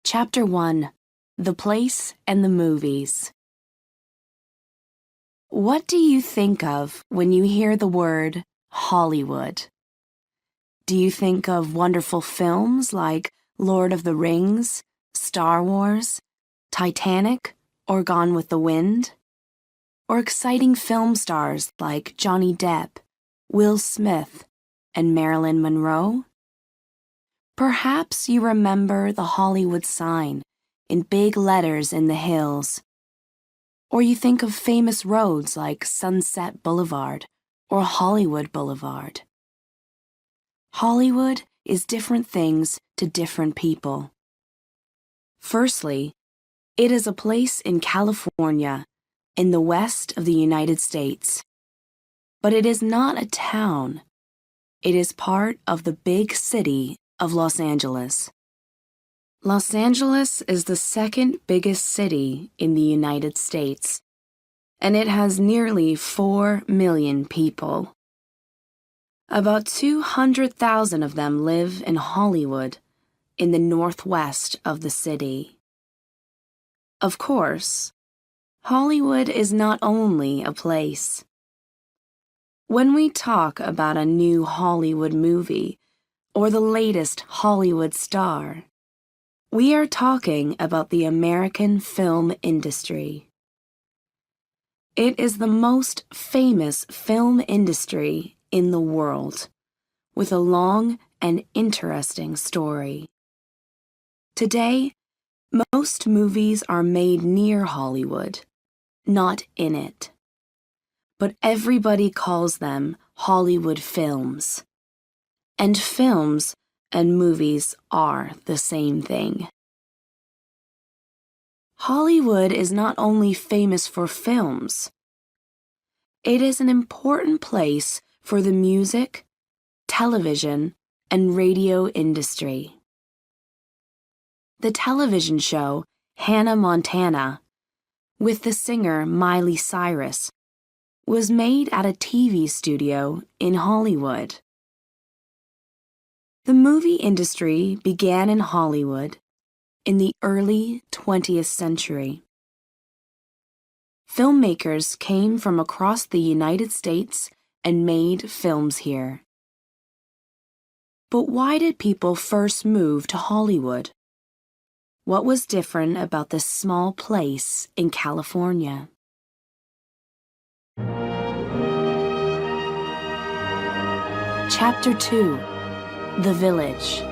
Chapter 1: The Place and the Movies. What do you think of when you hear the word Hollywood? Do you think of wonderful films like Lord of the Rings, Star Wars, Titanic, or Gone with the Wind? Or exciting film stars like Johnny Depp, Will Smith, and Marilyn Monroe? Perhaps you remember the Hollywood sign in big letters in the hills. Or you think of famous roads like Sunset Boulevard or Hollywood Boulevard. Hollywood is different things to different people. Firstly, it is a place in California, in the west of the United States. But it is not a town. It is part of the big city of Los Angeles. Los Angeles is the second biggest city in the United States, and it has nearly 4 million people. About 200,000 of them live in Hollywood, in the northwest of the city. Of course, Hollywood is not only a place. When we talk about a new Hollywood movie or the latest Hollywood star, we are talking about the American film industry. It is the most famous film industry in the world, with a long and interesting story. Today, most movies are made near Hollywood, not in it. But everybody calls them Hollywood films. And films and movies are the same thing. Hollywood is not only famous for films. It is an important place for the music, television, and radio industry. The television show Hannah Montana, with the singer Miley Cyrus, was made at a TV studio in Hollywood. The movie industry began in Hollywood in the early 20th century. Filmmakers came from across the United States and made films here. But why did people first move to Hollywood? What was different about this small place in California? Chapter 2: The Village.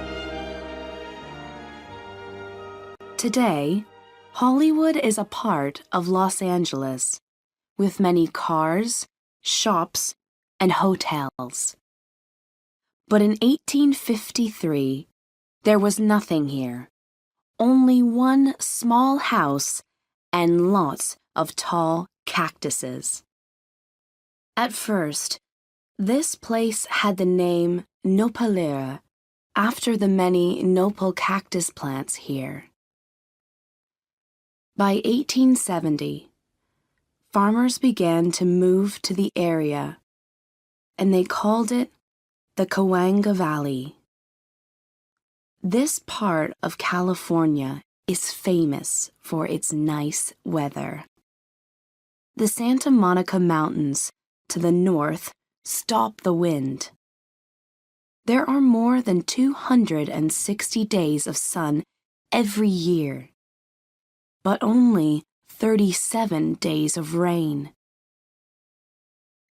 Today, Hollywood is a part of Los Angeles, with many cars, shops, and hotels. But in 1853, there was nothing here, only one small house and lots of tall cactuses. At first, this place had the name Nopalera, after the many nopal cactus plants here. By 1870, farmers began to move to the area, and they called it the Cahuenga Valley. This part of California is famous for its nice weather. The Santa Monica Mountains to the north stop the wind. There are more than 260 days of sun every year, but only 37 days of rain.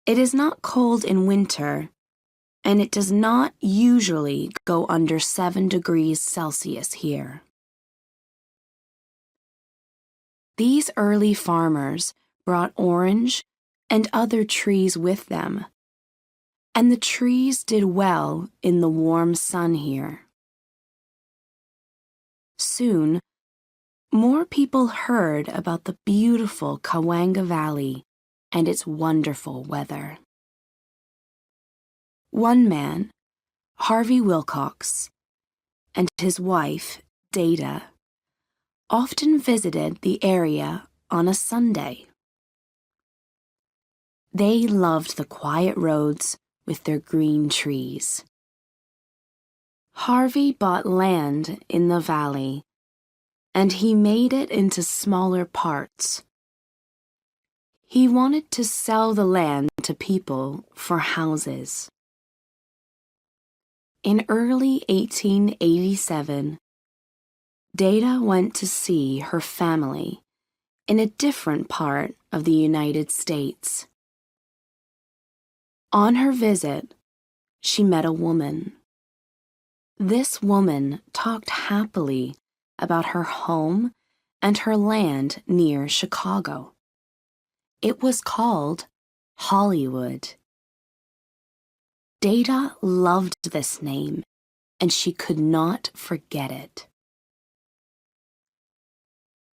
It is not cold in winter, and it does not usually go under 7 degrees Celsius here. These early farmers brought orange and other trees with them, and the trees did well in the warm sun here. Soon, more people heard about the beautiful Cahuenga Valley and its wonderful weather. One man, Harvey Wilcox, and his wife, Data, often visited the area on a Sunday. They loved the quiet roads with their green trees. Harvey bought land in the valley and he made it into smaller parts. He wanted to sell the land to people for houses. In early 1887, Data went to see her family in a different part of the United States. On her visit, she met a woman. This woman talked happily about her home and her land near Chicago. It was called Hollywood. Data loved this name, and she could not forget it.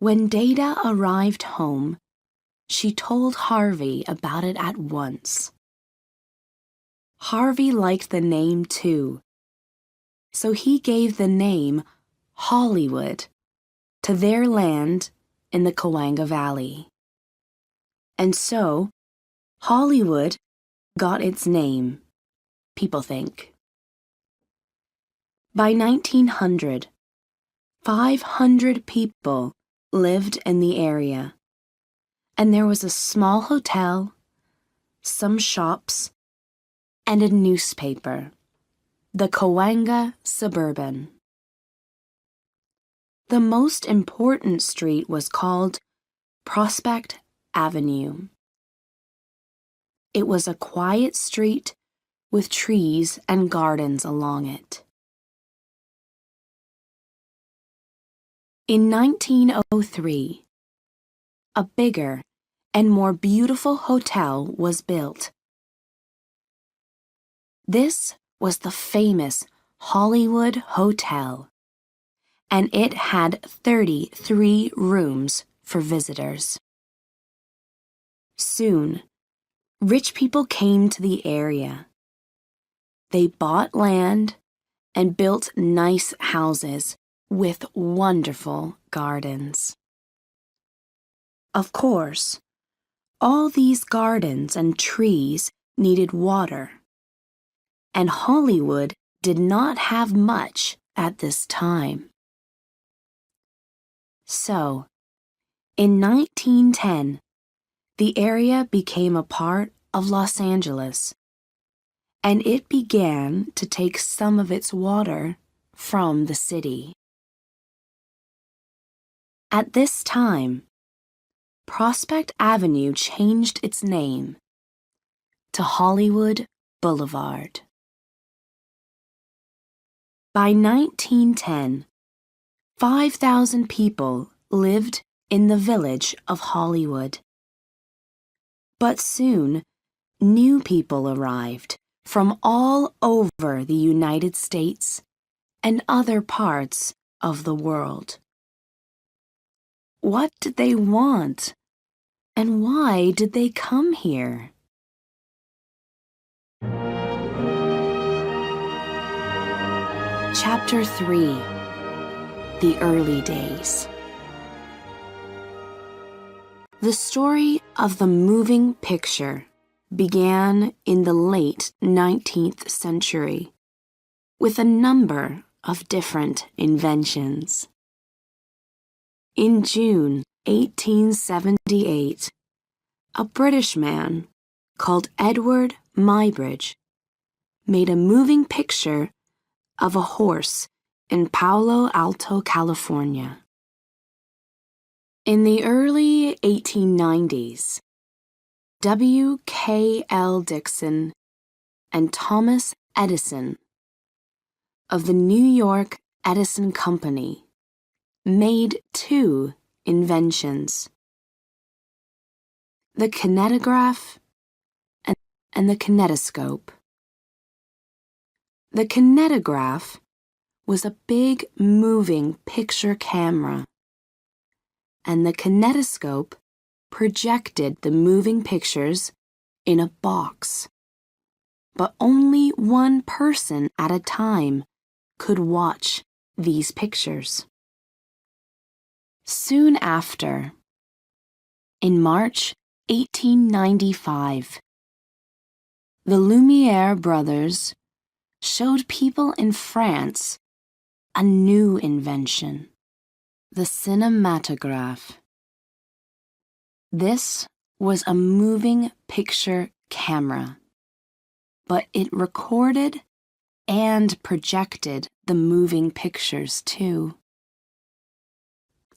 When Data arrived home, she told Harvey about it at once. Harvey liked the name too, so he gave the name Hollywood to their land in the Cahuenga Valley. And so, Hollywood got its name, people think. By 1900, 500 people lived in the area, and there was a small hotel, some shops, and a newspaper, the Cahuenga Suburban. The most important street was called Prospect Avenue. It was a quiet street with trees and gardens along it. In 1903, a bigger and more beautiful hotel was built. This was the famous Hollywood Hotel, and it had 33 rooms for visitors. Soon, rich people came to the area. They bought land and built nice houses with wonderful gardens. Of course, all these gardens and trees needed water, and Hollywood did not have much at this time. So, in 1910, the area became a part of Los Angeles, and it began to take some of its water from the city. At this time, Prospect Avenue changed its name to Hollywood Boulevard. By 1910, 5,000 people lived in the village of Hollywood. But soon, new people arrived from all over the United States and other parts of the world. What did they want? And why did they come here? Chapter 3: The Early Days. The story of the moving picture began in the late 19th century with a number of different inventions. In June 1878, a British man called Edward Muybridge made a moving picture of a horse in Palo Alto, California. In the early 1890s, W.K.L. Dixon and Thomas Edison of the New York Edison Company made two inventions: the kinetograph and the kinetoscope. The kinetograph was a big moving picture camera, and the kinetoscope projected the moving pictures in a box. But only one person at a time could watch these pictures. Soon after, in March 1895, the Lumiere brothers showed people in France a new invention: The cinematograph. This was a moving picture camera, but it recorded and projected the moving pictures too.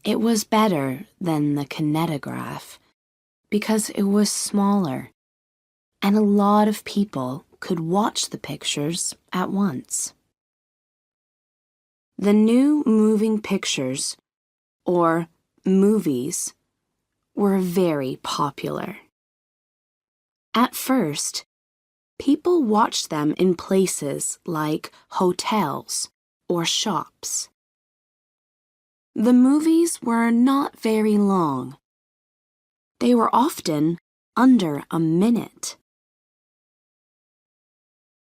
It was better than the kinetograph because it was smaller, and a lot of people could watch the pictures at once. The new moving pictures, or movies, were very popular. At first, people watched them in places like hotels or shops. The movies were not very long. They were often under a minute.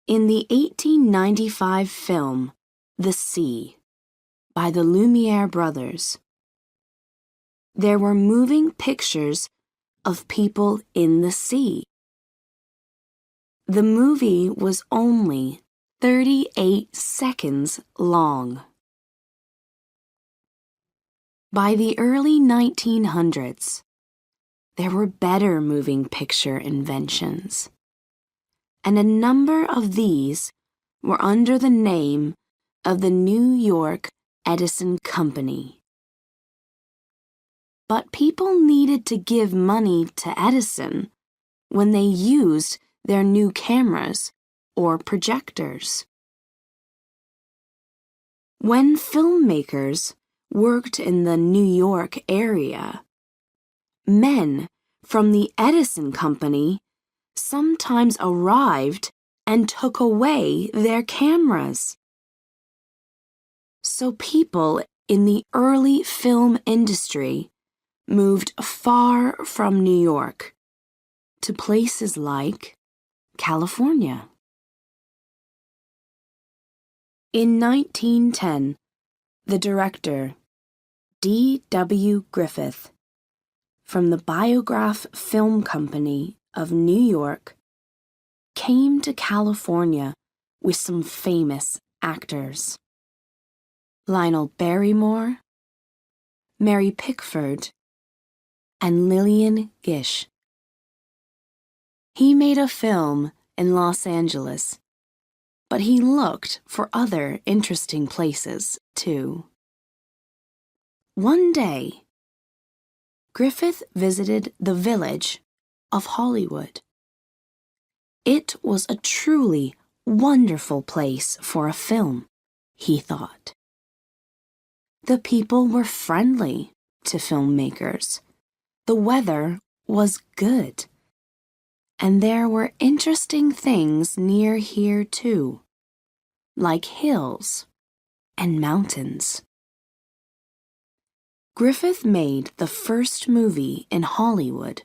In the 1895 film, The Sea, by the Lumiere brothers, there were moving pictures of people in the sea. The movie was only 38 seconds long. By the early 1900s, there were better moving picture inventions, and a number of these were under the name of the New York Edison Company. But people needed to give money to Edison when they used their new cameras or projectors. When filmmakers worked in the New York area, men from the Edison Company sometimes arrived and took away their cameras. So people in the early film industry moved far from New York to places like California. In 1910, the director, D.W. Griffith, from the Biograph Film Company of New York, came to California with some famous actors: Lionel Barrymore, Mary Pickford, and Lillian Gish. He made a film in Los Angeles, but he looked for other interesting places, too. One day, Griffith visited the village of Hollywood. It was a truly wonderful place for a film, he thought. The people were friendly to filmmakers. The weather was good. And there were interesting things near here, too, like hills and mountains. Griffith made the first movie in Hollywood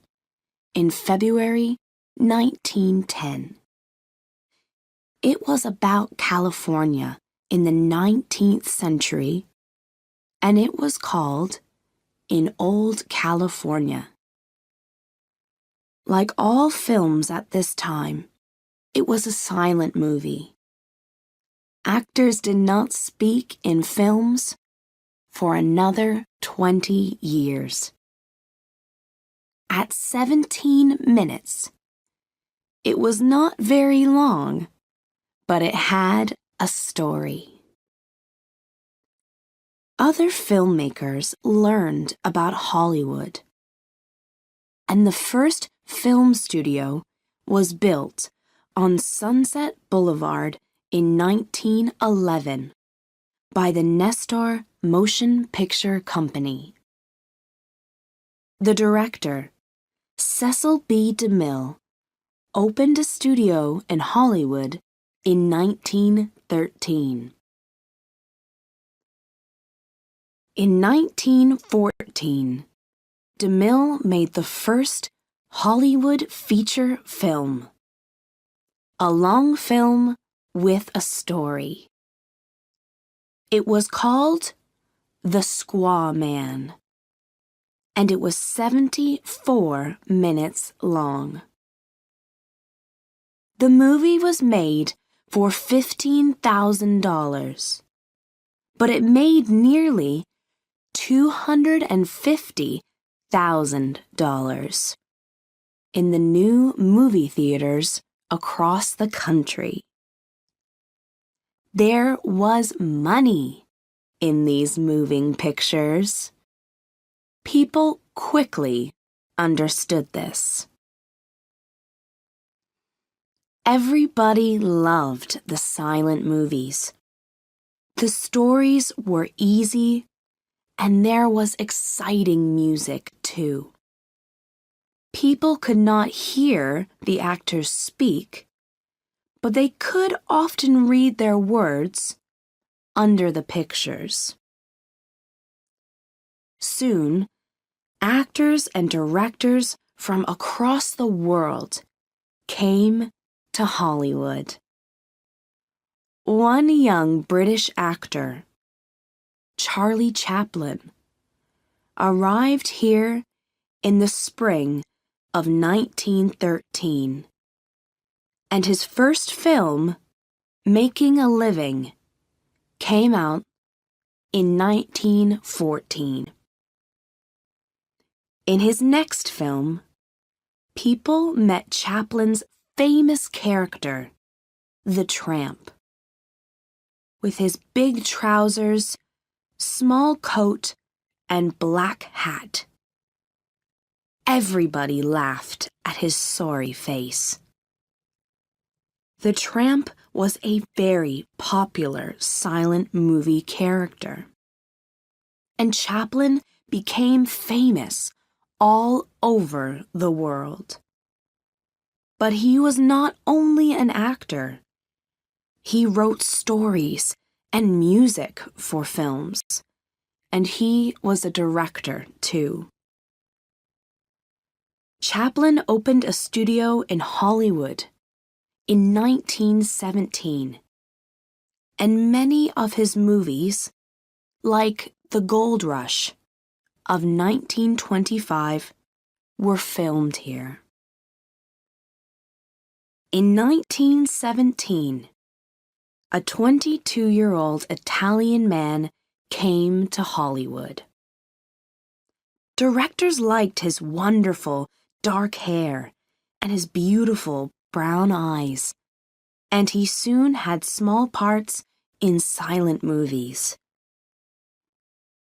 in February 1910. It was about California in the 19th century, and it was called In Old California. Like all films at this time, it was a silent movie. Actors did not speak in films for another 20 years. At 17 minutes, it was not very long, but it had a story. Other filmmakers learned about Hollywood, and the first film studio was built on Sunset Boulevard in 1911 by the Nestor Motion Picture Company. The director, Cecil B. DeMille, opened a studio in Hollywood in 1913. In 1914, DeMille made the first Hollywood feature film, a long film with a story. It was called The Squaw Man, and it was 74 minutes long. The movie was made for $15,000, but it made nearly $250,000 in the new movie theaters across the country. There was money in these moving pictures. People quickly understood this. Everybody loved the silent movies. The stories were easy, and there was exciting music, too. People could not hear the actors speak, but they could often read their words under the pictures. Soon, actors and directors from across the world came to Hollywood. One young British actor, Charlie Chaplin, arrived here in the spring of 1913, and his first film, Making a Living, came out in 1914. In his next film, people met Chaplin's famous character, the Tramp. With his big trousers, small coat, and black hat. Everybody laughed at his sorry face. The Tramp was a very popular silent movie character, and Chaplin became famous all over the world. But he was not only an actor. He wrote stories and music for films, and he was a director, too. Chaplin opened a studio in Hollywood in 1917, and many of his movies, like The Gold Rush of 1925, were filmed here. In 1917, a 22-year-old Italian man came to Hollywood. Directors liked his wonderful dark hair and his beautiful brown eyes, and he soon had small parts in silent movies.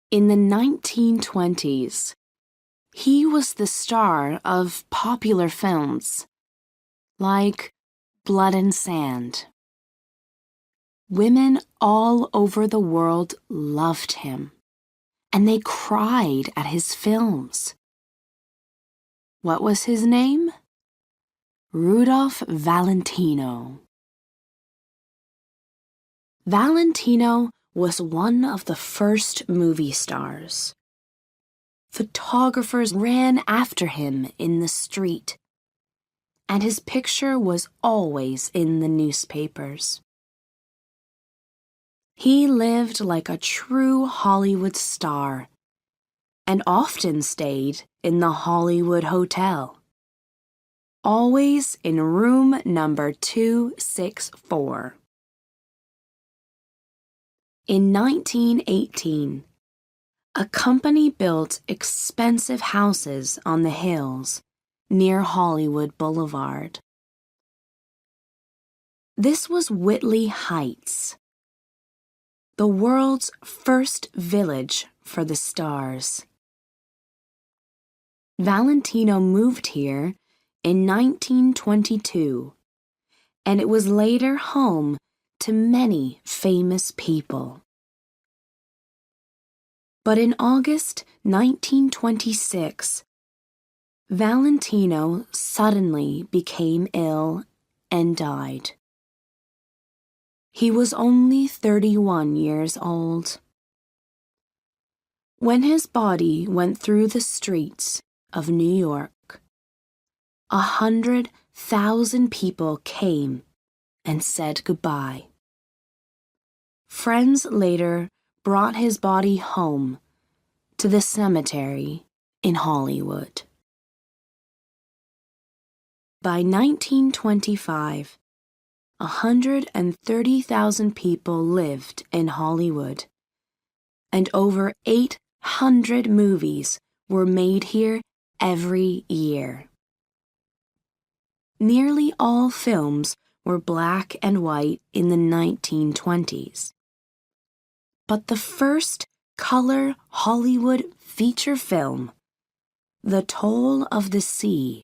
In the 1920s, he was the star of popular films like Blood and Sand. Women all over the world loved him, and they cried at his films. What was his name? Rudolph Valentino. Valentino was one of the first movie stars. Photographers ran after him in the street, and his picture was always in the newspapers. He lived like a true Hollywood star and often stayed in the Hollywood Hotel, always in room number 264. In 1918, a company built expensive houses on the hills near Hollywood Boulevard. This was Whitley Heights, the world's first village for the stars. Valentino moved here in 1922, and it was later home to many famous people. But in August 1926, Valentino suddenly became ill and died. He was only 31 years old. When his body went through the streets of New York, 100,000 people came and said goodbye. Friends later brought his body home to the cemetery in Hollywood. By 1925, 130,000 people lived in Hollywood, and over 8 100 movies were made here every year. Nearly all films were black and white in the 1920s. But the first color Hollywood feature film, The Toll of the Sea,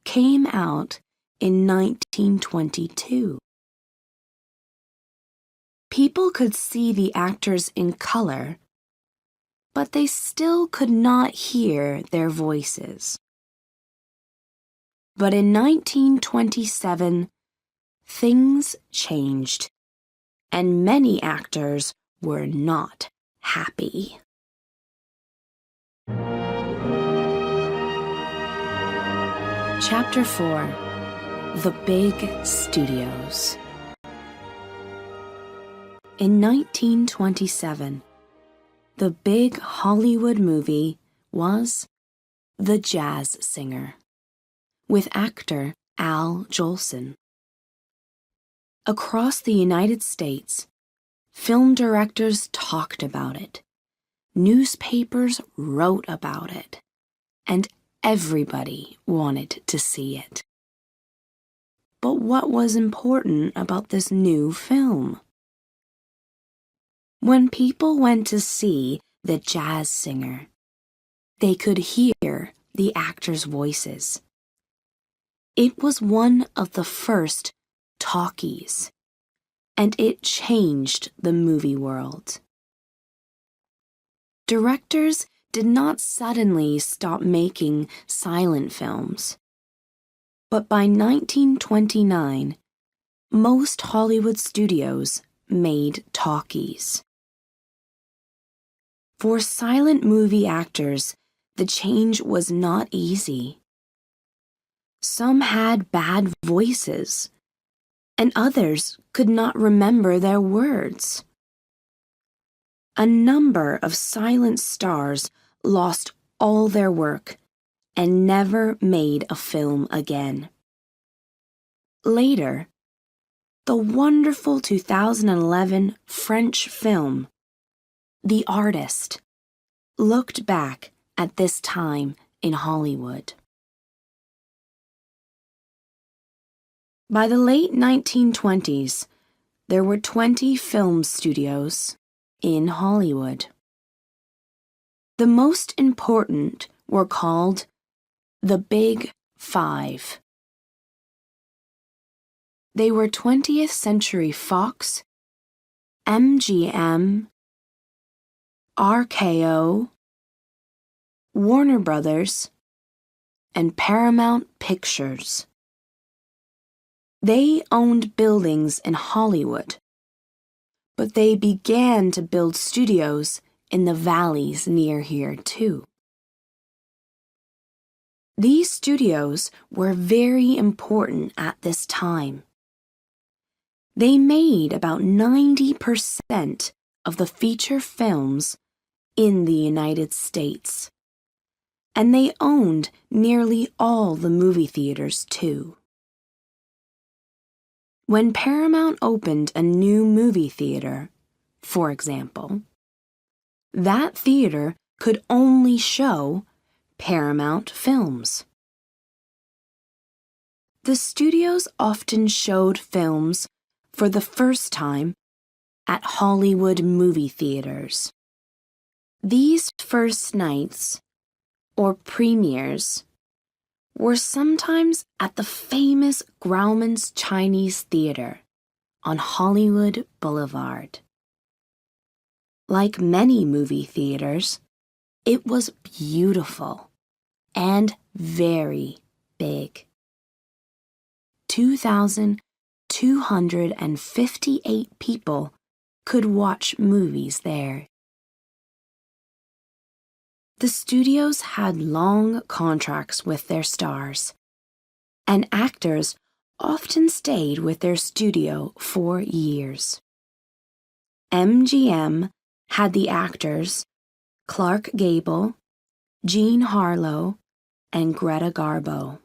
came out in 1922. People could see the actors in color, but they still could not hear their voices. But in 1927, things changed, and many actors were not happy. Chapter 4: The Big Studios. In 1927, the big Hollywood movie was The Jazz Singer, with actor Al Jolson. Across the United States, film directors talked about it, newspapers wrote about it, and everybody wanted to see it. But what was important about this new film? When people went to see The Jazz Singer, they could hear the actors' voices. It was one of the first talkies, and it changed the movie world. Directors did not suddenly stop making silent films, but by 1929, most Hollywood studios made talkies. For silent movie actors, the change was not easy. Some had bad voices, and others could not remember their words. A number of silent stars lost all their work and never made a film again. Later, the wonderful 2011 French film, The Artist, looked back at this time in Hollywood. By the late 1920s, there were 20 film studios in Hollywood. The most important were called the Big Five. They were 20th Century Fox, MGM, RKO, Warner Brothers, and Paramount Pictures. They owned buildings in Hollywood, but they began to build studios in the valleys near here too. These studios were very important at this time. They made about 90% of the feature films in the United States, and they owned nearly all the movie theaters too. When Paramount opened a new movie theater, for example, that theater could only show Paramount films. The studios often showed films for the first time at Hollywood movie theaters. These first nights, or premieres, were sometimes at the famous Grauman's Chinese Theater on Hollywood Boulevard. Like many movie theaters, it was beautiful and very big. 2,258 people could watch movies there. The studios had long contracts with their stars, and actors often stayed with their studio for years. MGM had the actors Clark Gable, Jean Harlow, and Greta Garbo.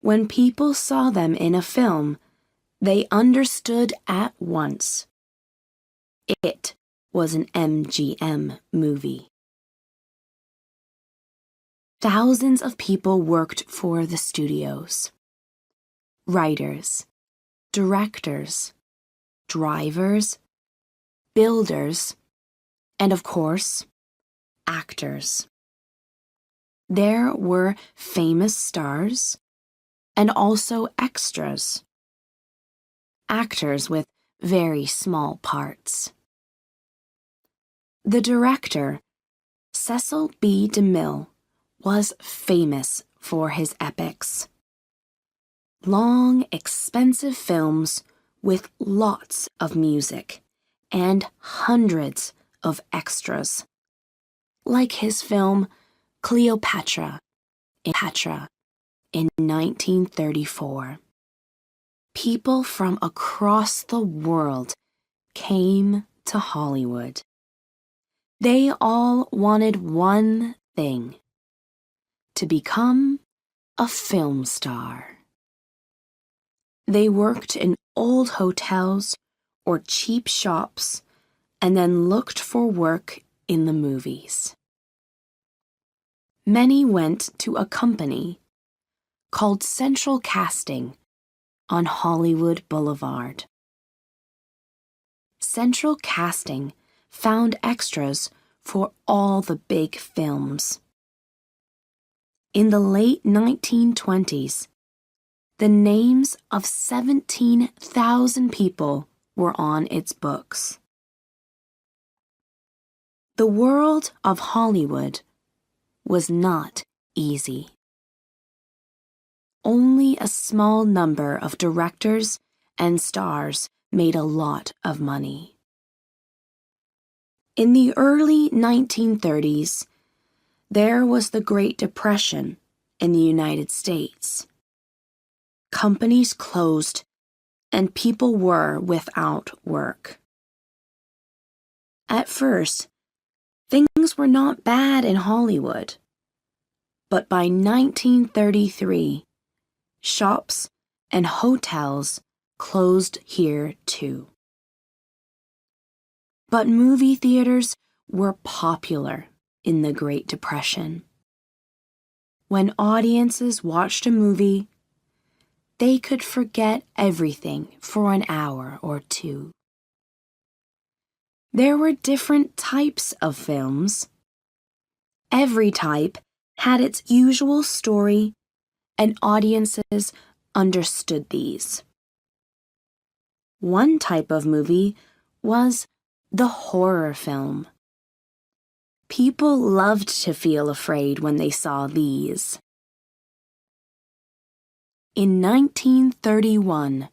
When people saw them in a film, they understood at once. It was an MGM movie. Thousands of people worked for the studios. Writers, directors, drivers, builders, and of course, actors. There were famous stars and also extras. Actors with very small parts. The director, Cecil B. DeMille, was famous for his epics. Long, expensive films with lots of music and hundreds of extras, like his film Cleopatra in 1934. People from across the world came to Hollywood. They all wanted one thing: to become a film star. They worked in old hotels or cheap shops and then looked for work in the movies. Many went to a company called Central Casting on Hollywood Boulevard. Central Casting found extras for all the big films. In the late 1920s, the names of 17,000 people were on its books. The world of Hollywood was not easy. Only a small number of directors and stars made a lot of money. In the early 1930s, there was the Great Depression in the United States. Companies closed and people were without work. At first, things were not bad in Hollywood, but by 1933, shops and hotels closed here too. But movie theaters were popular in the Great Depression. When audiences watched a movie, they could forget everything for an hour or two. There were different types of films. Every type had its usual story, and audiences understood these. One type of movie was the horror film. People loved to feel afraid when they saw these. In 1931,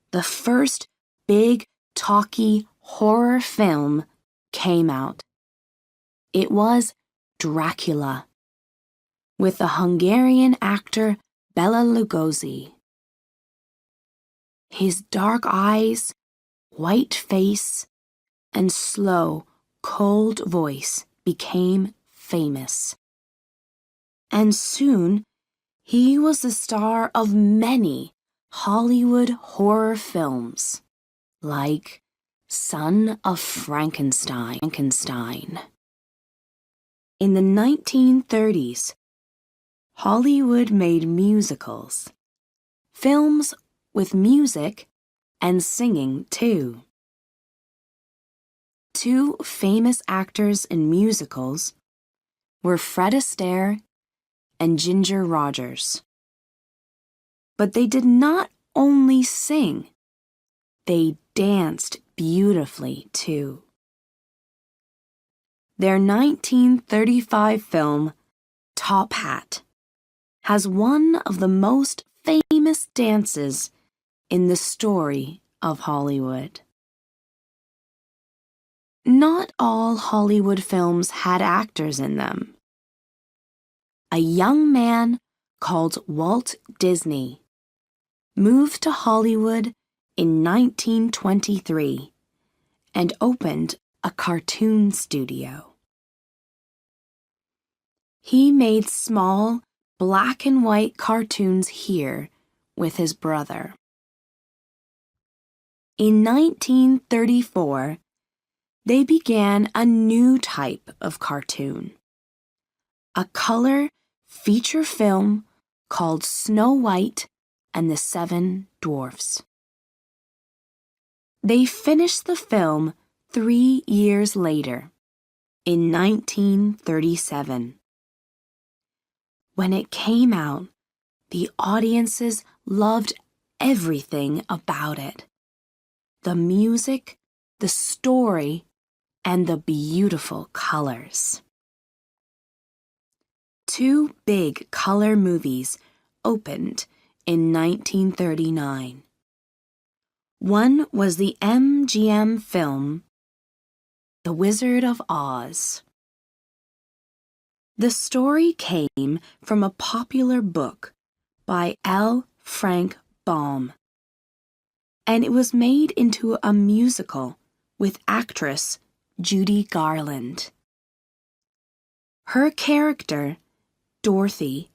the first big, talky horror film came out. It was Dracula, with the Hungarian actor Bela Lugosi. His dark eyes, white face, and slow, cold voice became famous. And soon, he was the star of many Hollywood horror films, like Son of Frankenstein. In the 1930s, Hollywood made musicals, films with music and singing too. Two famous actors in musicals were Fred Astaire and Ginger Rogers. But they did not only sing, they danced beautifully too. Their 1935 film, Top Hat, has one of the most famous dances in the story of Hollywood. Not all Hollywood films had actors in them. A young man called Walt Disney moved to Hollywood in 1923 and opened a cartoon studio. He made small, black and white cartoons here with his brother. In 1934, they began a new type of cartoon, a color feature film called Snow White and the Seven Dwarfs. They finished the film 3 years later, in 1937. When it came out, the audiences loved everything about it. The music, the story, and the beautiful colors. 2 big color movies opened in 1939. One was the MGM film, The Wizard of Oz. The story came from a popular book by L. Frank Baum, and it was made into a musical with actress Judy Garland. Her character, Dorothy,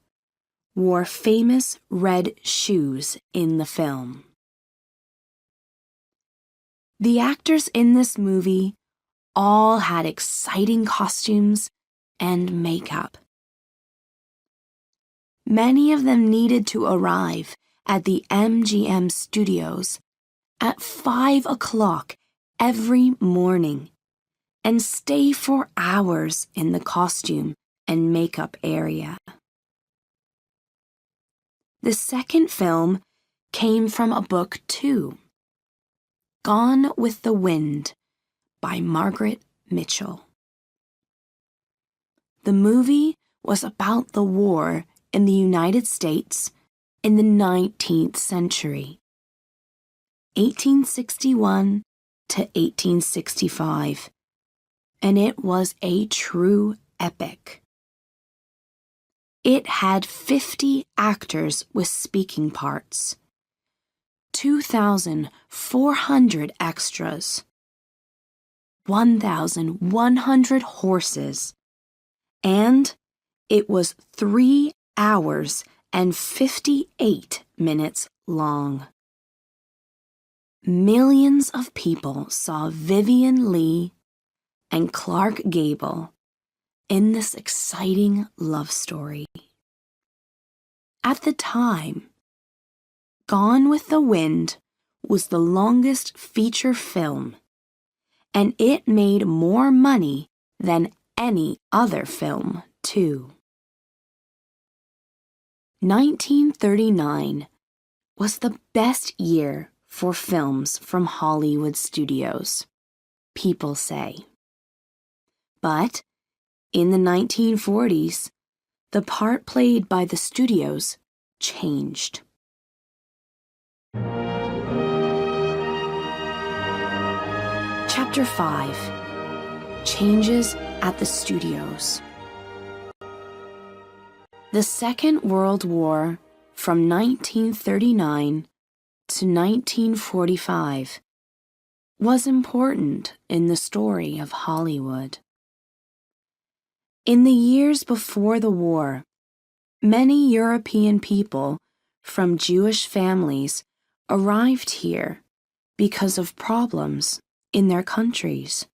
wore famous red shoes in the film. The actors in this movie all had exciting costumes and makeup. Many of them needed to arrive at the MGM studios at 5 o'clock every morning and stay for hours in the costume and makeup area. The second film came from a book too, Gone with the Wind by Margaret Mitchell. The movie was about the war in the United States in the 19th century, 1861 to 1865, and it was a true epic. It had 50 actors with speaking parts, 2,400 extras, 1,100 horses, and it was 3 hours and 58 minutes long. Millions of people saw Vivien Leigh and Clark Gable in this exciting love story. At the time, Gone with the Wind was the longest feature film, and it made more money than any other film, too. 1939 was the best year for films from Hollywood studios, people say. But in the 1940s, the part played by the studios changed. Chapter 5: Changes at the Studios. The Second World War from 1939 to 1945 was important in the story of Hollywood. In the years before the war, many European people from Jewish families arrived here because of problems in their countries.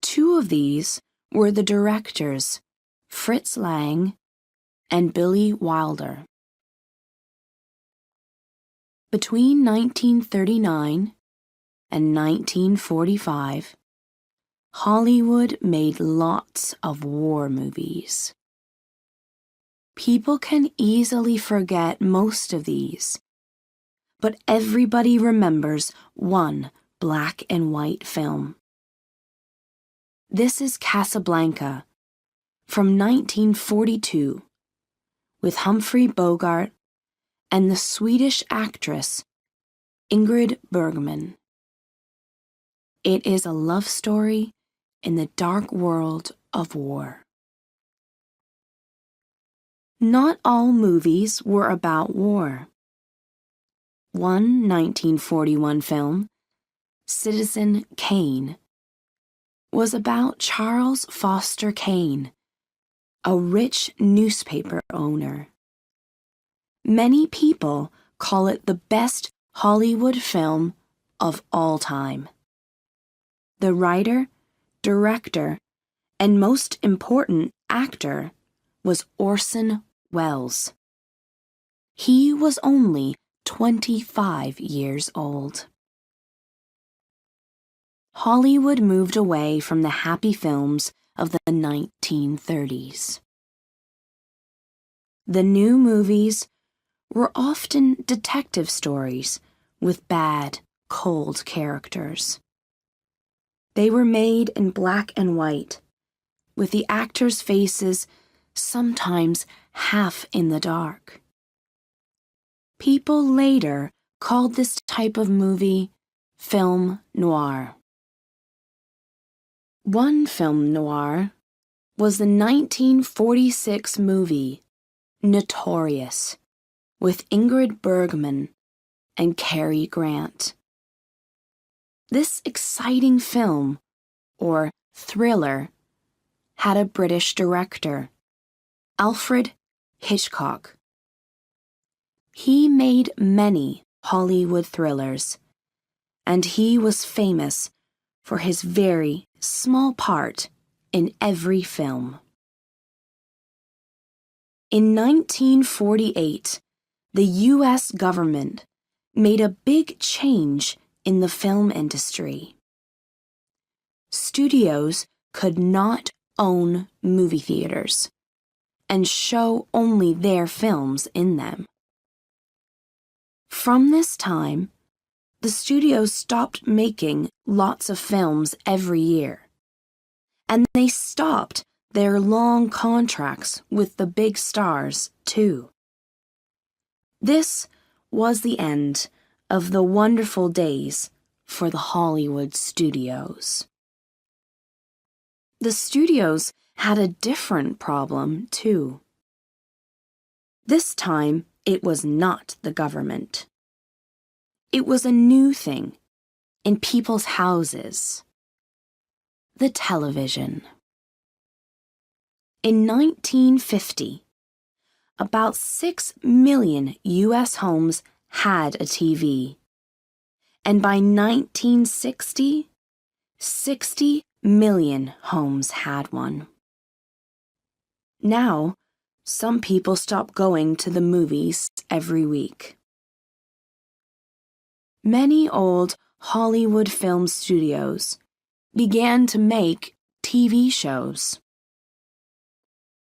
2 of these were the directors Fritz Lang and Billy Wilder. Between 1939 and 1945, Hollywood made lots of war movies. People can easily forget most of these, but everybody remembers one black and white film. This is Casablanca from 1942 with Humphrey Bogart and the Swedish actress Ingrid Bergman. It is a love story in the dark world of war. Not all movies were about war. One 1941 film, Citizen Kane, was about Charles Foster Kane, a rich newspaper owner. Many people call it the best Hollywood film of all time. the writer, director, and most important actor was Orson Welles. He was only 25 years old. Hollywood moved away from the happy films of the 1930s. The new movies were often detective stories with bad, cold characters. They were made in black and white, with the actors' faces sometimes half in the dark. People later called this type of movie film noir. One film noir was the 1946 movie Notorious with Ingrid Bergman and Cary Grant. This exciting film, or thriller, had a British director, Alfred Hitchcock. He made many Hollywood thrillers, and he was famous for his very small part in every film. In 1948, the U.S. government made a big change in the film industry. Studios could not own movie theaters and show only their films in them. From this time, the studios stopped making lots of films every year, and they stopped their long contracts with the big stars, too. This was the end of the wonderful days for the Hollywood studios. The studios had a different problem, too. This time, it was not the government. It was a new thing in people's houses: the television. In 1950, about 6 million U.S. homes had a TV, and by 1960, 60 million homes had one. Now, some people stop going to the movies every week. Many old Hollywood film studios began to make TV shows.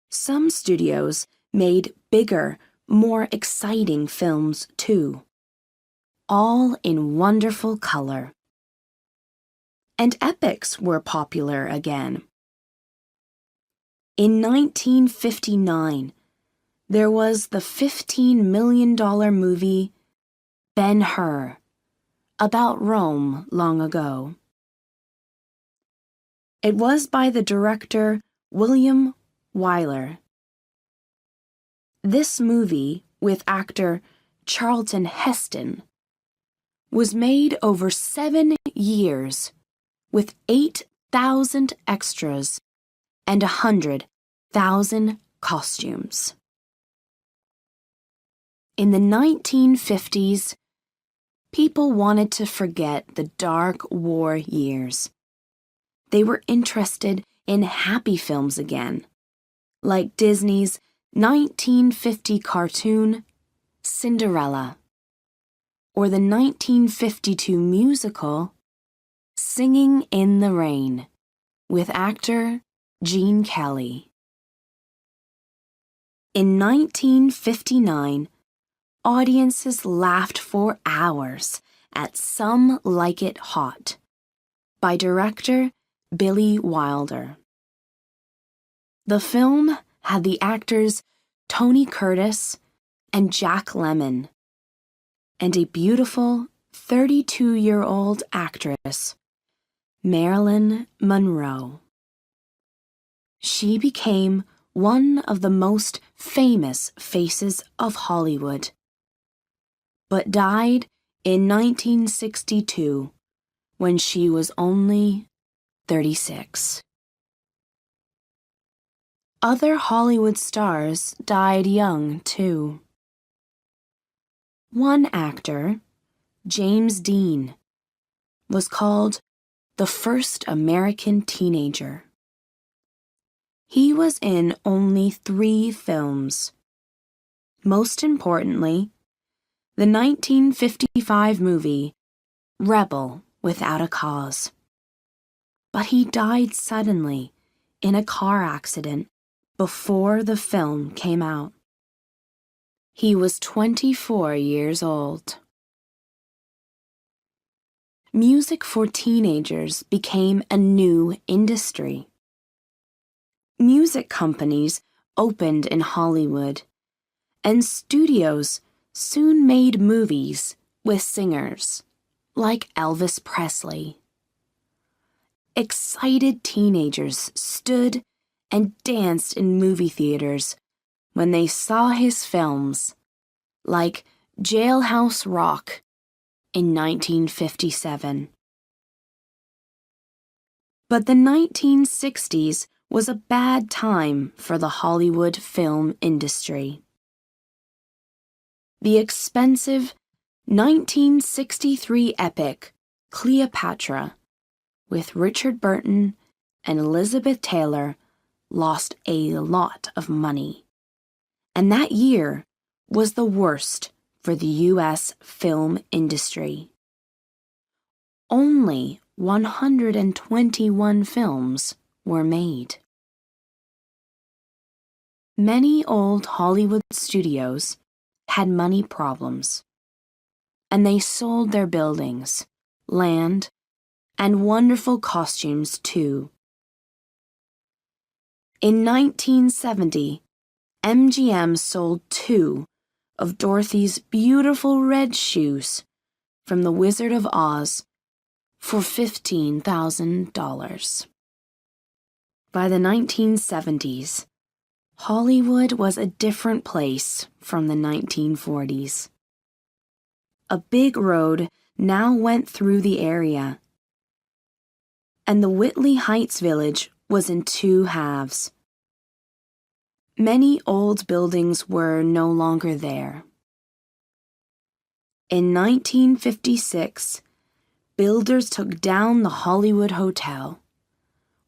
Some studios made bigger, more exciting films too, all in wonderful color. And epics were popular again. In 1959, there was the $15 million movie Ben-Hur, about Rome long ago. It was by the director William Wyler. This movie, with actor Charlton Heston, was made over 7 years with 8,000 extras and 100,000 costumes. In the 1950s, people wanted to forget the dark war years. They were interested in happy films again, like Disney's 1950 cartoon Cinderella, or the 1952 musical Singing in the Rain with actor Gene Kelly. In 1959, audiences laughed for hours at Some Like It Hot by director Billy Wilder. The film had the actors Tony Curtis and Jack Lemmon, and a beautiful 32-year-old actress, Marilyn Monroe. She became one of the most famous faces of Hollywood, but died in 1962 when she was only 36. Other Hollywood stars died young, too. One actor, James Dean, was called the first American teenager. He was in only 3 films. Most importantly, the 1955 movie Rebel Without a Cause. But he died suddenly in a car accident before the film came out. He was 24 years old. Music for teenagers became a new industry. Music companies opened in Hollywood, and studios soon made movies with singers like Elvis Presley. Excited teenagers stood and danced in movie theaters when they saw his films, like Jailhouse Rock in 1957. But the 1960s was a bad time for the Hollywood film industry. The expensive 1963 epic Cleopatra, with Richard Burton and Elizabeth Taylor, lost a lot of money. And that year was the worst for the U.S. film industry. Only 121 films were made. Many old Hollywood studios had money problems, and they sold their buildings, land, and wonderful costumes too. In 1970, MGM sold 2 of Dorothy's beautiful red shoes from The Wizard of Oz for $15,000. By the 1970s, Hollywood was a different place from the 1940s. A big road now went through the area, and the Whitley Heights village was in 2 halves. Many old buildings were no longer there. In 1956, builders took down the Hollywood Hotel,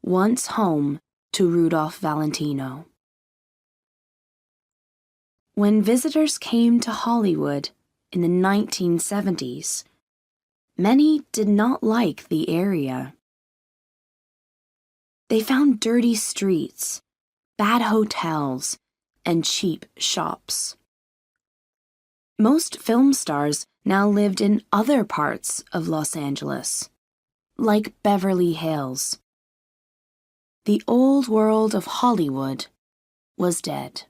once home to Rudolph Valentino. When visitors came to Hollywood in the 1970s, many did not like the area. They found dirty streets, bad hotels, and cheap shops. Most film stars now lived in other parts of Los Angeles, like Beverly Hills. The old world of Hollywood was dead.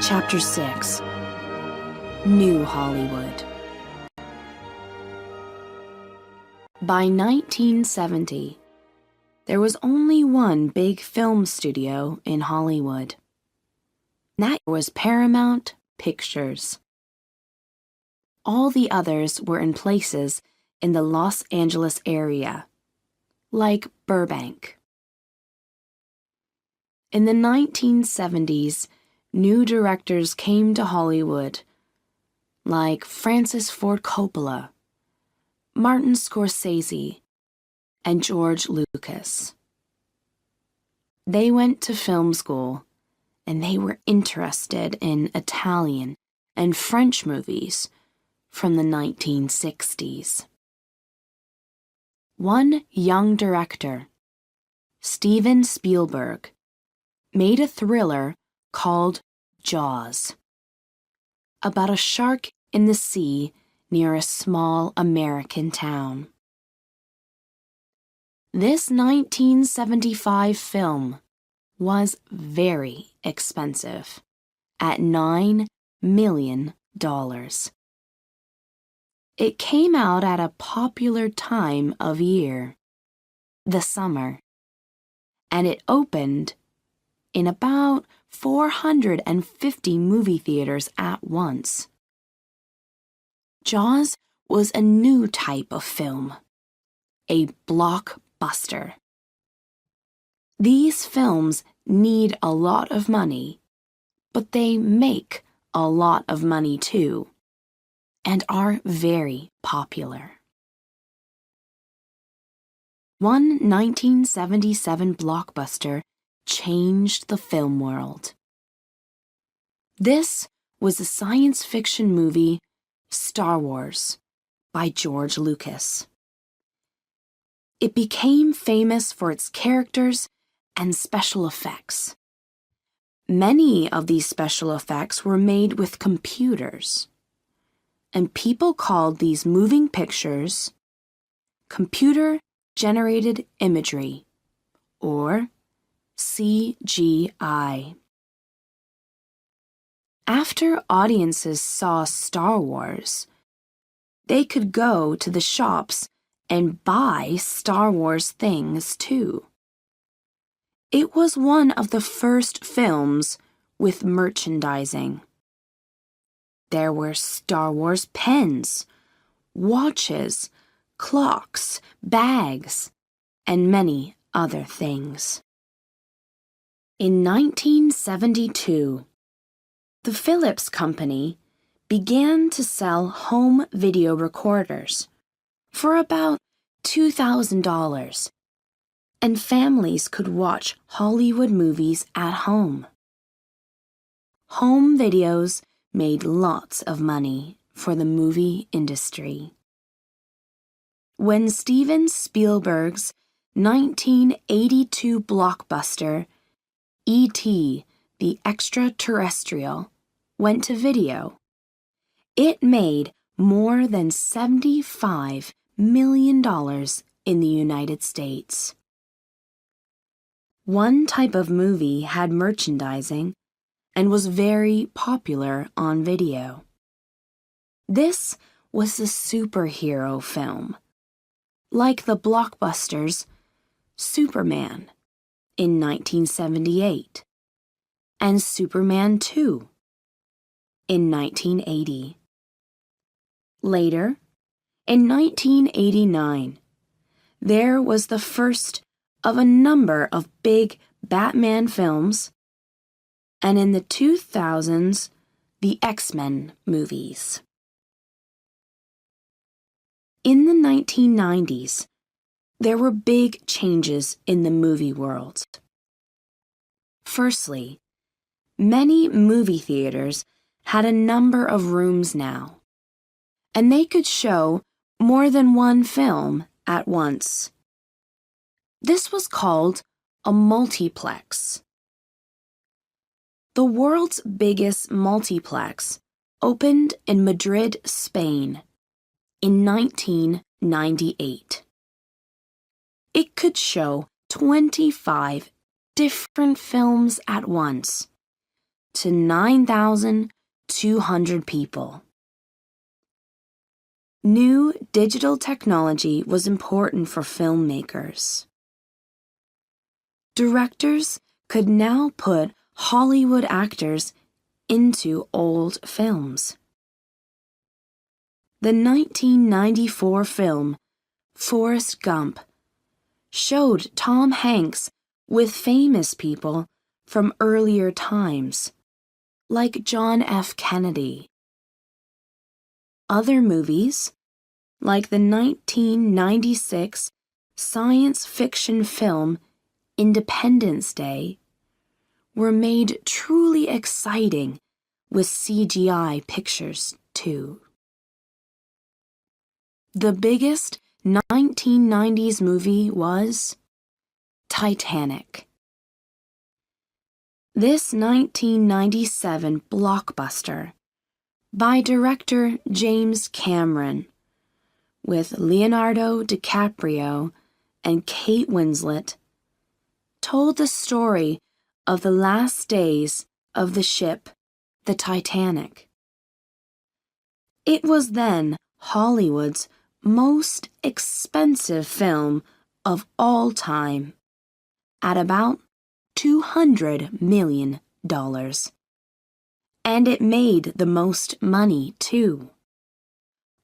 Chapter 6: New Hollywood. By 1970, there was only one big film studio in Hollywood. That was Paramount Pictures. All the others were in places in the Los Angeles area, like Burbank. In the 1970s, new directors came to Hollywood, like Francis Ford Coppola, Martin Scorsese, and George Lucas. They went to film school, and they were interested in Italian and French movies from the 1960s. One young director, Steven Spielberg, made a thriller called Jaws, about a shark in the sea near a small American town. This 1975 film was very expensive, at $9 million. It came out at a popular time of year, the summer, and it opened in about 450 movie theaters at once. Jaws was a new type of film, a blockbuster. These films need a lot of money, but they make a lot of money too. and are very popular. One 1977 blockbuster changed the film world. This was the science fiction movie Star Wars by George Lucas. It became famous for its characters and special effects. Many of these special effects were made with computers, and people called these moving pictures computer-generated imagery, or CGI. After audiences saw Star Wars, they could go to the shops and buy Star Wars things too. It was one of the first films with merchandising. There were Star Wars pens, watches, clocks, bags, and many other things. In 1972, the Philips Company began to sell home video recorders for about $2,000, and families could watch Hollywood movies at home. Home videos made lots of money for the movie industry. When Steven Spielberg's 1982 blockbuster, E.T. the Extraterrestrial, went to video, it made more than $75 million in the United States. One type of movie had merchandising and was very popular on video. This was the superhero film, like the blockbusters Superman in 1978 and Superman 2 in 1980. Later, in 1989, there was the first of a number of big Batman films, and in the 2000s, the X-Men movies. In the 1990s, there were big changes in the movie world. Firstly, many movie theaters had a number of rooms now, and they could show more than one film at once. This was called a multiplex. The world's biggest multiplex opened in Madrid, Spain, in 1998. It could show 25 different films at once to 9,200 people. New digital technology was important for filmmakers. Directors could now put Hollywood actors into old films. The 1994 film Forrest Gump showed Tom Hanks with famous people from earlier times, like John F. Kennedy. Other movies, like the 1996 science fiction film Independence Day, were made truly exciting with CGI pictures, too. The biggest 1990s movie was Titanic. This 1997 blockbuster by director James Cameron, with Leonardo DiCaprio and Kate Winslet, told the story of the last days of the ship, the Titanic. It was then Hollywood's most expensive film of all time, at about $200 million. And it made the most money, too.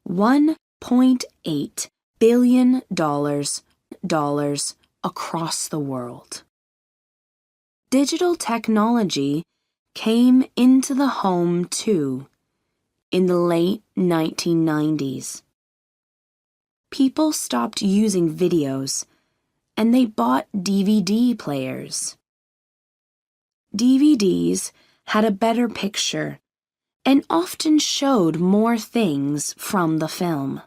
$1.8 billion across the world. Digital technology came into the home, too, in the late 1990s. People stopped using videos and they bought DVD players. DVDs had a better picture and often showed more things from the film.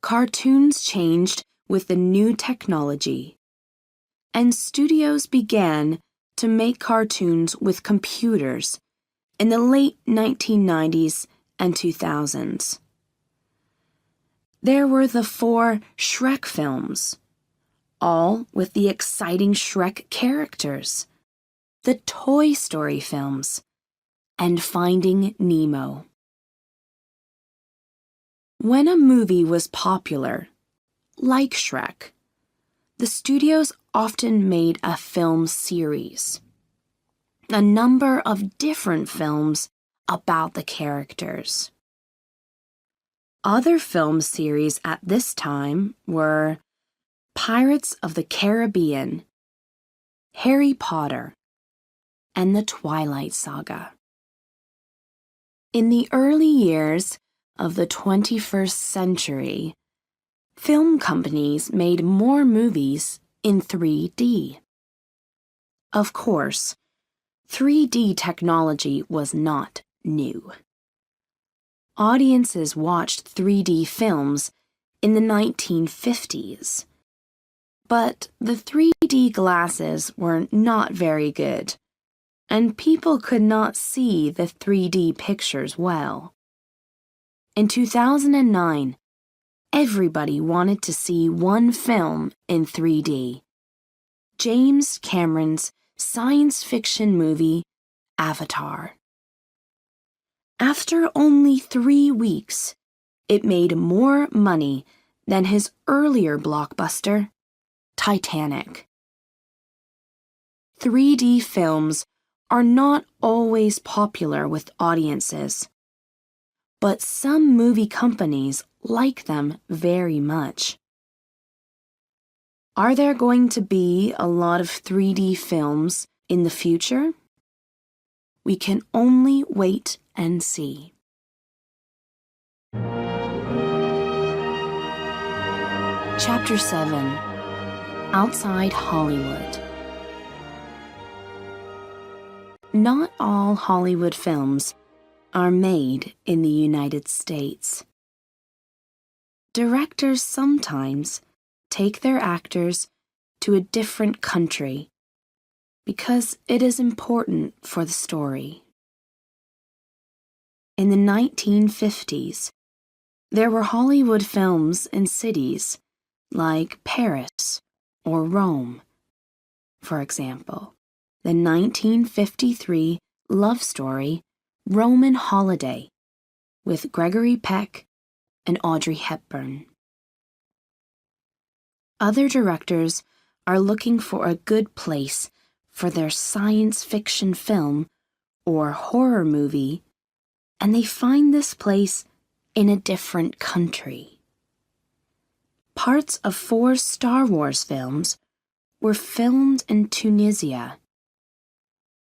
Cartoons changed with the new technology, and studios began to make cartoons with computers in the late 1990s and 2000s. There were the 4 Shrek films, all with the exciting Shrek characters, the Toy Story films, and Finding Nemo. When a movie was popular, like Shrek, the studios often made a film series, a number of different films about the characters. Other film series at this time were Pirates of the Caribbean, Harry Potter, and the Twilight Saga. In the early years of the 21st century, film companies made more movies in 3D. Of course, 3D technology was not new. Audiences watched 3D films in the 1950s, but the 3D glasses were not very good, and people could not see the 3D pictures well. In 2009, everybody wanted to see one film in 3D: James Cameron's science fiction movie, Avatar. After only 3 weeks, it made more money than his earlier blockbuster, Titanic. 3D films are not always popular with audiences, but some movie companies like them very much. Are there going to be a lot of 3D films in the future? We can only wait and see. Chapter 7: Outside Hollywood. Not all Hollywood films are made in the United States. Directors sometimes take their actors to a different country because it is important for the story. In the 1950s, there were Hollywood films in cities like Paris or Rome. For example, the 1953 love story Roman Holiday with Gregory Peck and Audrey Hepburn. Other directors are looking for a good place for their science fiction film or horror movie, and they find this place in a different country. Parts of 4 Star Wars films were filmed in Tunisia.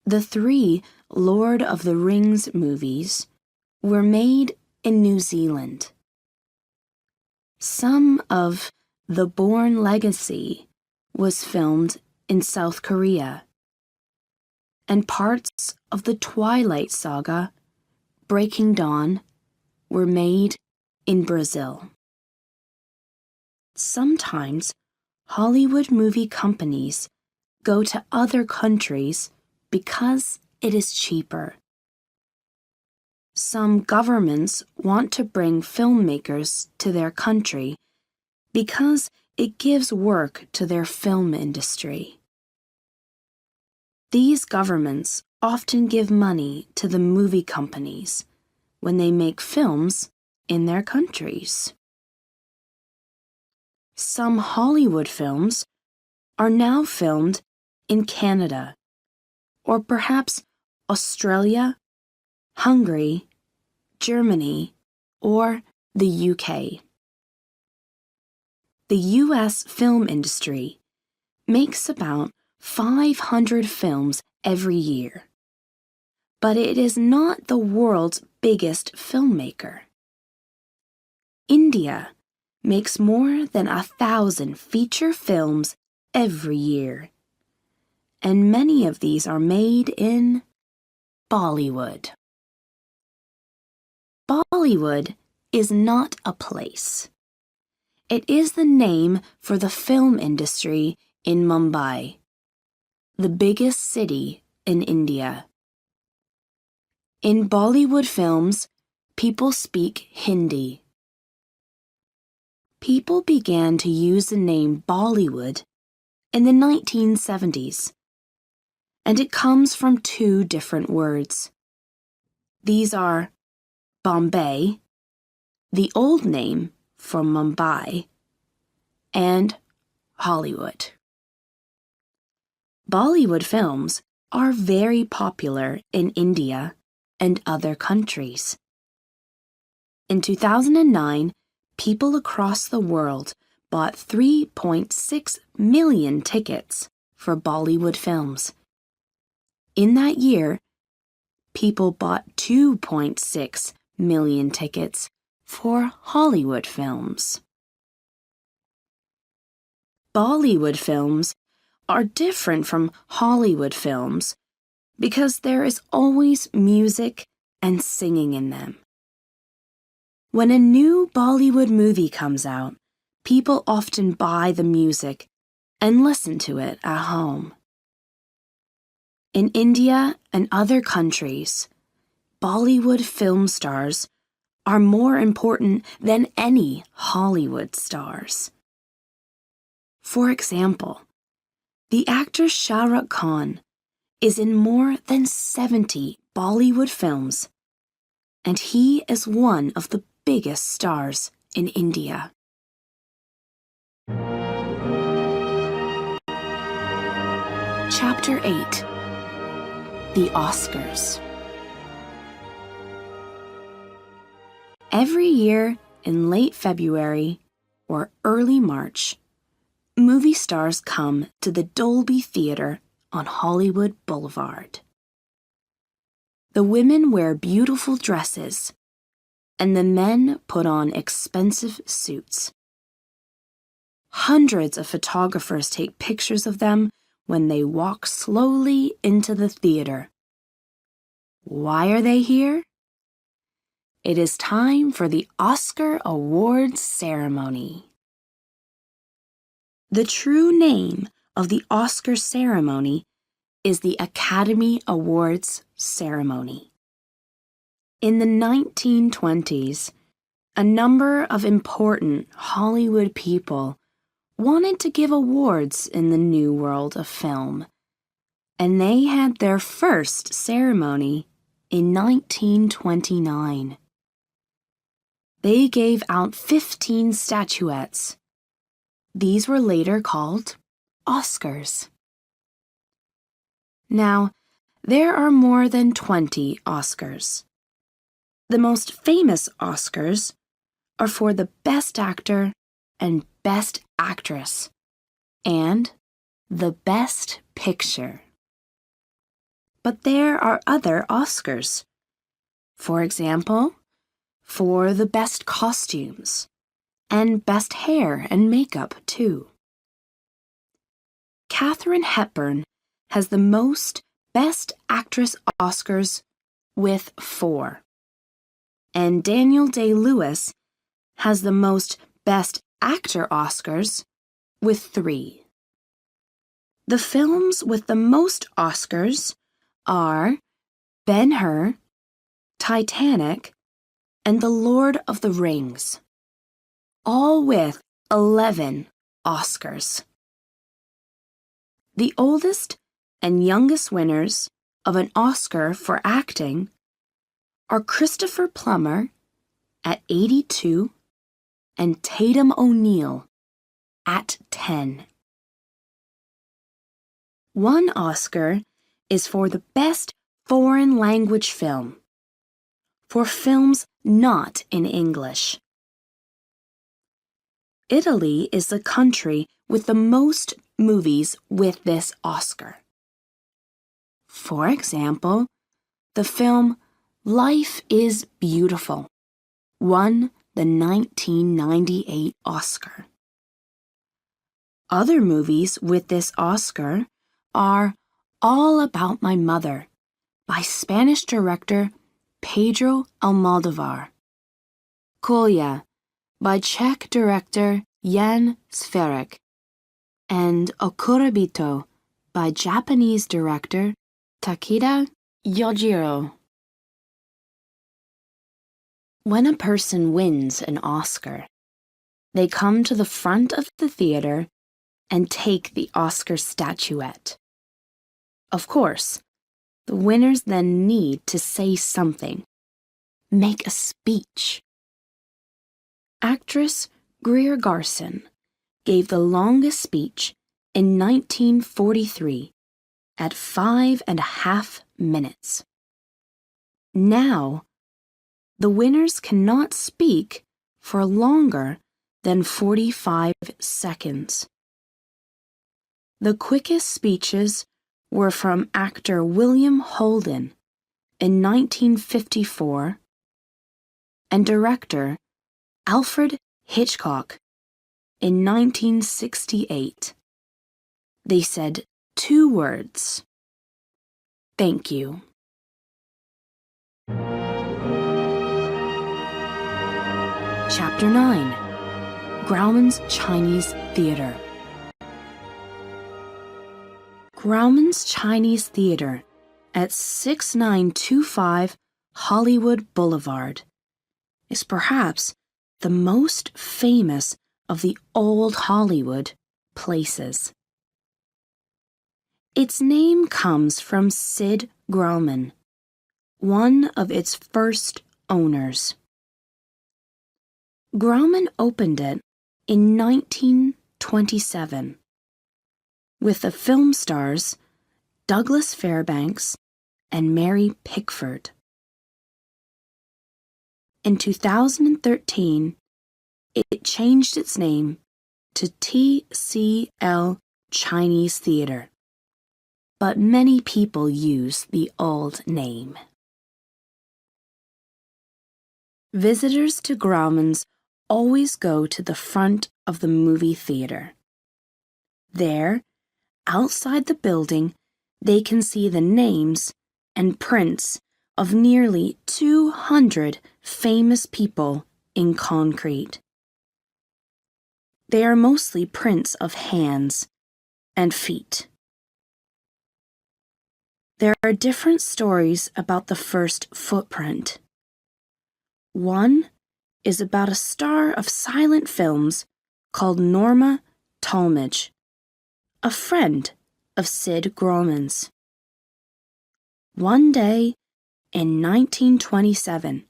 The 3 Lord of the Rings movies were made in New Zealand. Some of The Bourne Legacy was filmed in South Korea, and parts of the Twilight Saga, Breaking Dawn, were made in Brazil. Sometimes Hollywood movie companies go to other countries because it is cheaper. Some governments want to bring filmmakers to their country because it gives work to their film industry. These governments often give money to the movie companies when they make films in their countries. Some Hollywood films are now filmed in Canada, or perhaps Australia, Hungary, Germany, or the UK. The US film industry makes about 500 films every year, but it is not the world's biggest filmmaker. India makes more than 1,000 feature films every year, and many of these are made in Bollywood. Bollywood is not a place. It is the name for the film industry in Mumbai, the biggest city in India. In Bollywood films, people speak Hindi. People began to use the name Bollywood in the 1970s, and it comes from two different words. These are Bombay, the old name for Mumbai, and Hollywood. Bollywood films are very popular in India and other countries. In 2009, people across the world bought 3.6 million tickets for Bollywood films. In that year, people bought 2.6 million tickets for Hollywood films. Bollywood films are different from Hollywood films because there is always music and singing in them. When a new Bollywood movie comes out, people often buy the music and listen to it at home. In India and other countries, Bollywood film stars are more important than any Hollywood stars. For example, the actor Shah Rukh Khan is in more than 70 Bollywood films, and he is one of the biggest stars in India. Chapter 8: The Oscars. Every year in late February or early March, movie stars come to the Dolby Theatre on Hollywood Boulevard. The women wear beautiful dresses, and the men put on expensive suits. Hundreds of photographers take pictures of them when they walk slowly into the theater. Why are they here? It is time for the Oscar Awards ceremony. The true name of the Oscar ceremony is the Academy Awards ceremony. In the 1920s, a number of important Hollywood people wanted to give awards in the new world of film, and they had their first ceremony in 1929. They gave out 15 statuettes. These were later called Oscars. Now, there are more than 20 Oscars. The most famous Oscars are for the Best Actor and Best Actress, and the Best Picture. But there are other Oscars. For example, for the Best Costumes, and Best Hair and Makeup, too. Katharine Hepburn has the most Best Actress Oscars with 4. And Daniel Day-Lewis has the most Best Actor Oscars with 3. The films with the most Oscars are Ben-Hur, Titanic, and The Lord of the Rings, all with 11 Oscars. The oldest and youngest winners of an Oscar for acting are Christopher Plummer at 82 and Tatum O'Neal at 10. One Oscar is for the Best Foreign Language Film, for films not in English. Italy is the country with the most movies with this Oscar. For example, The film Life is Beautiful won the 1998 Oscar. Other movies with this Oscar are All About My Mother by Spanish director Pedro Almodóvar, Kolya by Czech director Jan Sverek, and Okurabito by Japanese director Takeda Yojiro. When a person wins an Oscar, they come to the front of the theater and take the Oscar statuette. Of course, the winners then need to say something, make a speech. Actress Greer Garson gave the longest speech in 1943 at 5.5 minutes. Now, the winners cannot speak for longer than 45 seconds. The quickest speeches were from actor William Holden in 1954 and director Alfred Hitchcock in 1968. They said 2 words: "Thank you." Chapter 9. Grauman's Chinese Theater. Grauman's Chinese Theater at 6925 Hollywood Boulevard is perhaps the most famous of the old Hollywood places. Its name comes from Sid Grauman, one of its first owners. Grauman opened it in 1927 with the film stars Douglas Fairbanks and Mary Pickford. In 2013, it changed its name to TCL Chinese Theater, but many people use the old name. Visitors to Grauman's always go to the front of the movie theater. There, outside the building, they can see the names and prints of nearly 200 famous people in concrete. They are mostly prints of hands and feet. There are different stories about the first footprint. One is about a star of silent films called Norma Talmadge, a friend of Sid Grauman's. One day in 1927,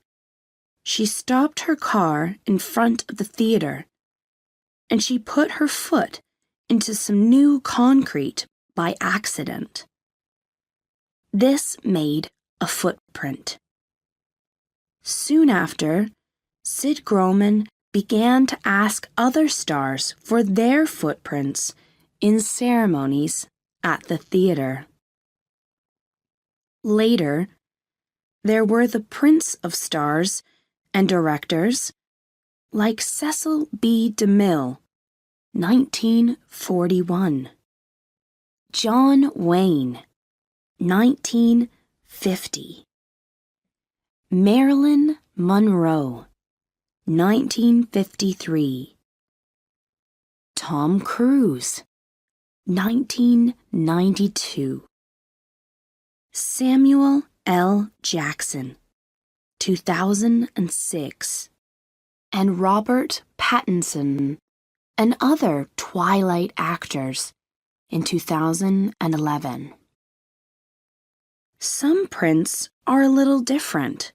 she stopped her car in front of the theater, and she put her foot into some new concrete by accident. This made a footprint. Soon after, Sid Grauman began to ask other stars for their footprints in ceremonies at the theater. Later, there were the prints of stars and directors like Cecil B. DeMille, 1941, John Wayne, 1950, Marilyn Monroe, 1953, Tom Cruise, 1992, Samuel L. Jackson, 2006, and Robert Pattinson and other Twilight actors in 2011. Some prints are a little different.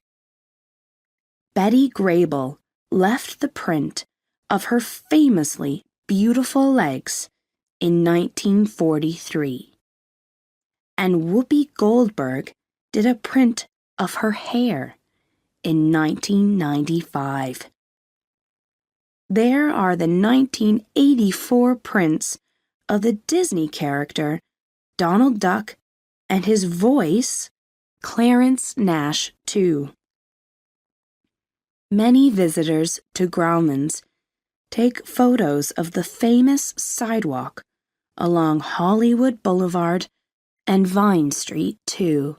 Betty Grable left the print of her famously beautiful legs in 1943, and Whoopi Goldberg did a print of her hair in 1995. There are the 1984 prints of the Disney character Donald Duck and his voice Clarence Nash, too. Many visitors to Grauman's take photos of the famous sidewalk along Hollywood Boulevard and Vine Street, too.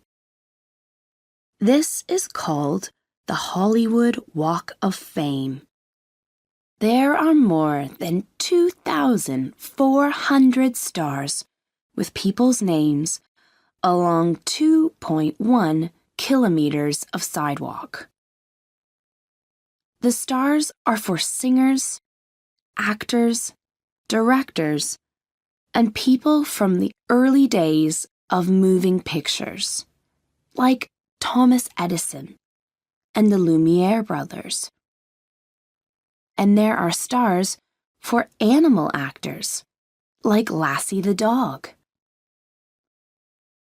This is called the Hollywood Walk of Fame. There are more than 2,400 stars with people's names along 2.1 kilometers of sidewalk. The stars are for singers, actors, directors, and people from the early days of moving pictures, like Thomas Edison and the Lumiere brothers. And there are stars for animal actors, like Lassie the dog.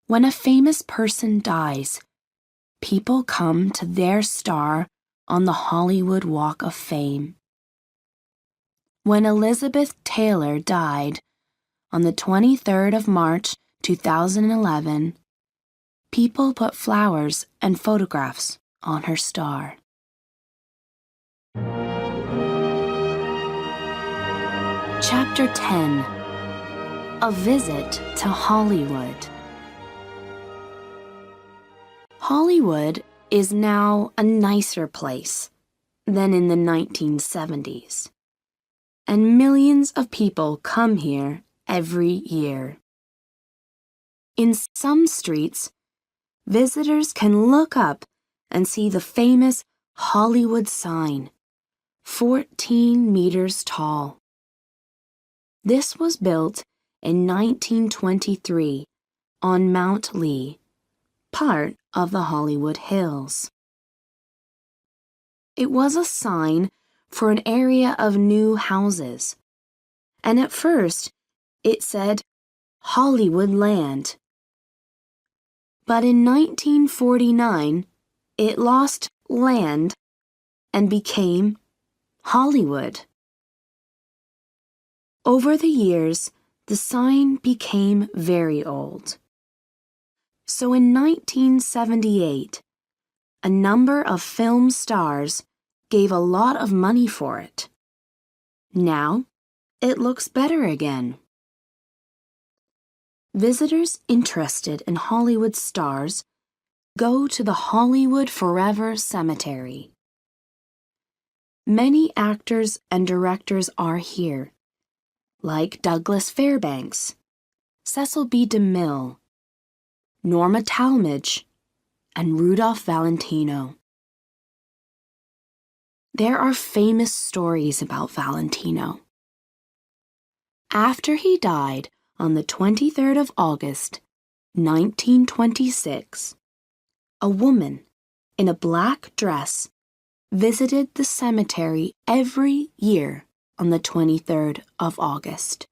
When a famous person dies, people come to their star on the Hollywood Walk of Fame. When Elizabeth Taylor died on the 23rd of March, 2011, people put flowers and photographs on her star. Chapter 10: A Visit to Hollywood. Hollywood is now a nicer place than in the 1970s, and millions of people come here every year. In some streets, visitors can look up and see the famous Hollywood sign, 14 meters tall. This was built in 1923 on Mount Lee, part of the Hollywood Hills. It was a sign for an area of new houses, and at first it said Hollywood Land. But in 1949, it lost land and became Hollywood. Over the years, the sign became very old. So in 1978, a number of film stars gave a lot of money for it. Now, it looks better again. Visitors interested in Hollywood stars go to the Hollywood Forever Cemetery. Many actors and directors are here, like Douglas Fairbanks, Cecil B. DeMille, Norma Talmadge, and Rudolph Valentino. There are famous stories about Valentino. After he died on the 23rd of August, 1926, a woman in a black dress visited the cemetery every year on the 23rd of August.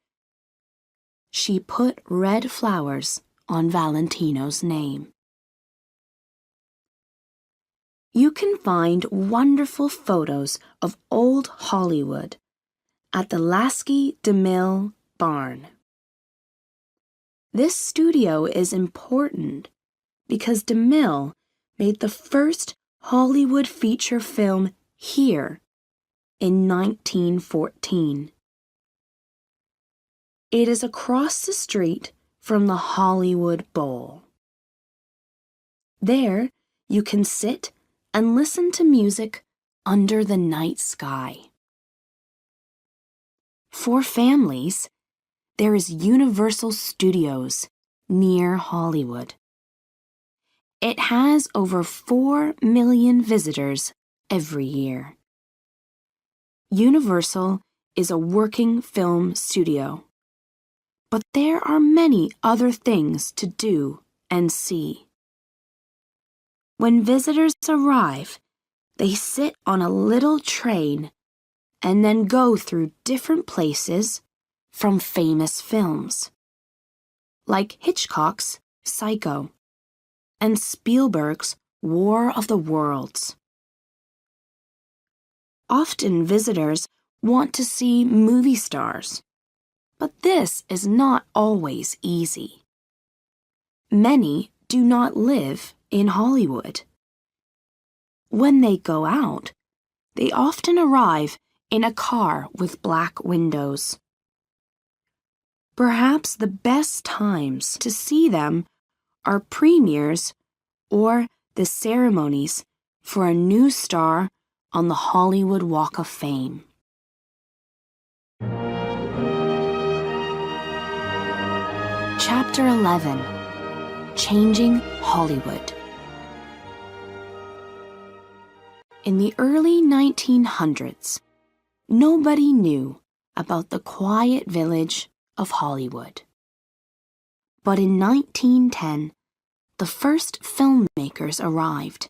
She put red flowers on Valentino's name. You can find wonderful photos of old Hollywood at the Lasky DeMille Barn. This studio is important because DeMille made the first Hollywood feature film here in 1914. It is across the street from the Hollywood Bowl. There, you can sit and listen to music under the night sky. For families, there is Universal Studios near Hollywood. It has over 4 million visitors every year. Universal is a working film studio, but there are many other things to do and see. When visitors arrive, they sit on a little train and then go through different places from famous films, like Hitchcock's Psycho and Spielberg's War of the Worlds. Often visitors want to see movie stars, but this is not always easy. Many do not live in Hollywood. When they go out, they often arrive in a car with black windows. Perhaps the best times to see them are premieres or the ceremonies for a new star on the Hollywood Walk of Fame. Chapter 11: Changing Hollywood. In the early 1900s, nobody knew about the quiet village of Hollywood. But in 1910, the first filmmakers arrived,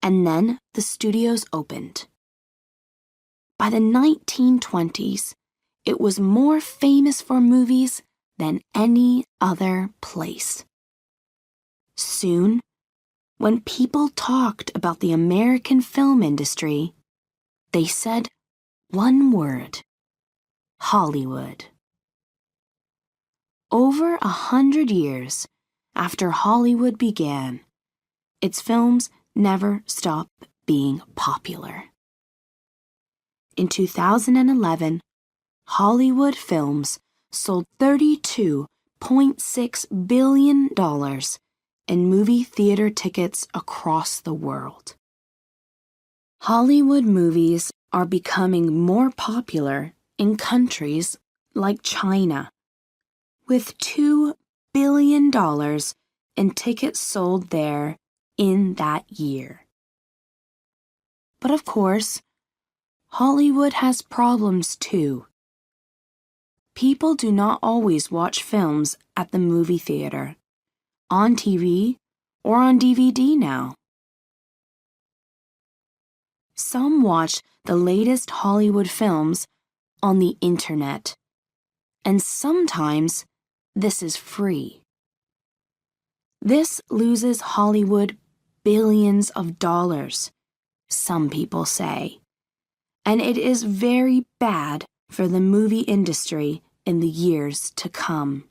and then the studios opened. By the 1920s, it was more famous for movies than any other place. Soon, when people talked about the American film industry, they said one word: Hollywood. Over 100 years after Hollywood began, its films never stopped being popular. In 2011, Hollywood films sold $32.6 billion in movie theater tickets across the world. Hollywood movies are becoming more popular in countries like China, with $2 billion in tickets sold there in that year. But of course, Hollywood has problems too. People do not always watch films at the movie theater, on TV, or on DVD now. Some watch the latest Hollywood films on the internet, and sometimes this is free. This loses Hollywood billions of dollars, some people say, and it is very bad for the movie industry in the years to come.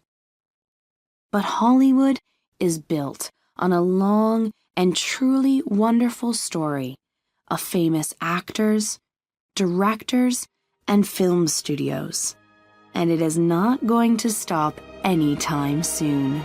But Hollywood is built on a long and truly wonderful story of famous actors, directors, and film studios, and it is not going to stop anytime soon.